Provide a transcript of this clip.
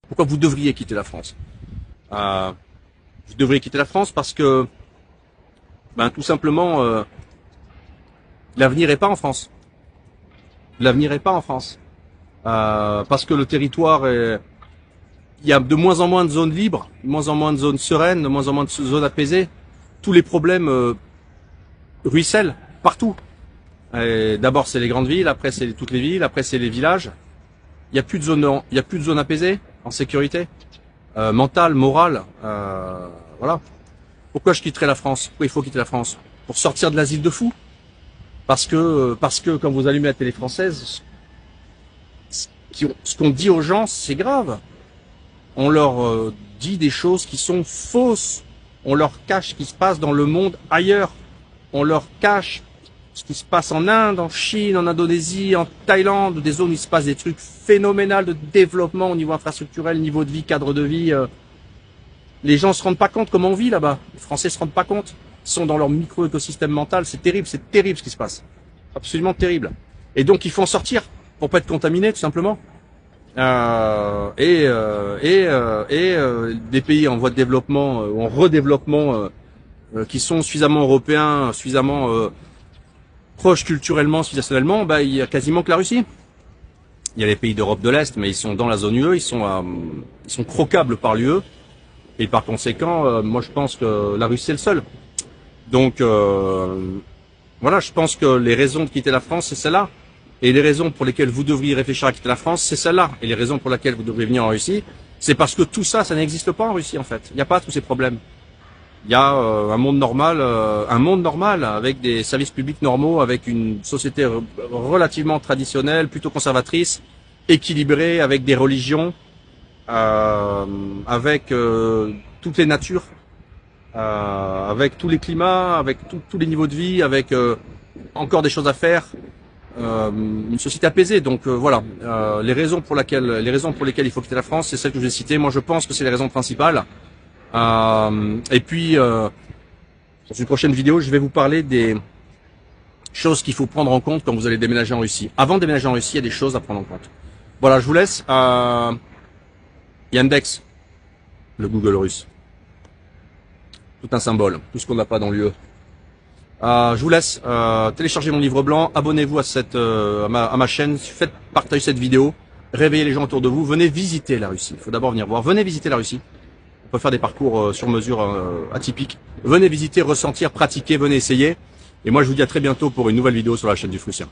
Pourquoi vous devriez quitter la France? Vous devriez quitter la France parce que, tout simplement, l'avenir est pas en France. L'avenir est pas en France. Parce que le territoire est, il y a de moins en moins de zones libres, de moins en moins de zones sereines, de moins en moins de zones apaisées. Tous les problèmes ruissellent partout. D'abord c'est les grandes villes, après c'est toutes les villes, après c'est les villages. Il y a plus de zones apaisées, en sécurité, mentale, morale. Voilà. Pourquoi je quitterai la France? Pourquoi il faut quitter la France? Pour sortir de l'asile de fous. Parce que quand vous allumez la télé française, ce qu'on dit aux gens, c'est grave. On leur dit des choses qui sont fausses. On leur cache ce qui se passe dans le monde ailleurs. On leur cache ce qui se passe en Inde, en Chine, en Indonésie, en Thaïlande, des zones où il se passe des trucs phénoménaux de développement au niveau infrastructurel, niveau de vie, cadre de vie. Les gens se rendent pas compte comment on vit là-bas. Les Français se rendent pas compte. Ils sont dans leur micro-écosystème mental. C'est terrible ce qui se passe. Absolument terrible. Et donc il faut en sortir pour pas être contaminé tout simplement. Des pays en voie de développement ou en redéveloppement qui sont suffisamment européens, suffisamment proches culturellement, civilisationnellement, il y a quasiment que la Russie. Il y a les pays d'Europe de l'Est, mais ils sont dans la zone UE, ils sont croquables par l'UE, et par conséquent, moi je pense que la Russie c'est le seul. Donc voilà, je pense que les raisons de quitter la France, c'est celle-là. Et les raisons pour lesquelles vous devriez réfléchir à quitter la France, c'est celle-là. Et les raisons pour lesquelles vous devriez venir en Russie, c'est parce que tout ça, ça n'existe pas en Russie en fait. Il n'y a pas tous ces problèmes. Il y a un monde normal avec des services publics normaux, avec une société relativement traditionnelle, plutôt conservatrice, équilibrée, avec des religions, avec toutes les natures, avec tous les climats, avec tous les niveaux de vie, avec encore des choses à faire. Une société apaisée. Donc voilà, les raisons pour lesquelles il faut quitter la France, c'est celles que je vous ai citées. Moi, je pense que c'est les raisons principales. Et puis, dans une prochaine vidéo, je vais vous parler des choses qu'il faut prendre en compte quand vous allez déménager en Russie. Avant de déménager en Russie, il y a des choses à prendre en compte. Voilà, je vous laisse. Yandex, le Google russe. Tout un symbole, tout ce qu'on n'a pas dans l'UE. Je vous laisse télécharger mon livre blanc, abonnez-vous à ma chaîne, faites partager cette vidéo, réveillez les gens autour de vous, venez visiter la Russie. Il faut d'abord venir voir, venez visiter la Russie. On peut faire des parcours sur mesure atypiques. Venez visiter, ressentir, pratiquer, venez essayer. Et moi je vous dis à très bientôt pour une nouvelle vidéo sur la chaîne du Frussien.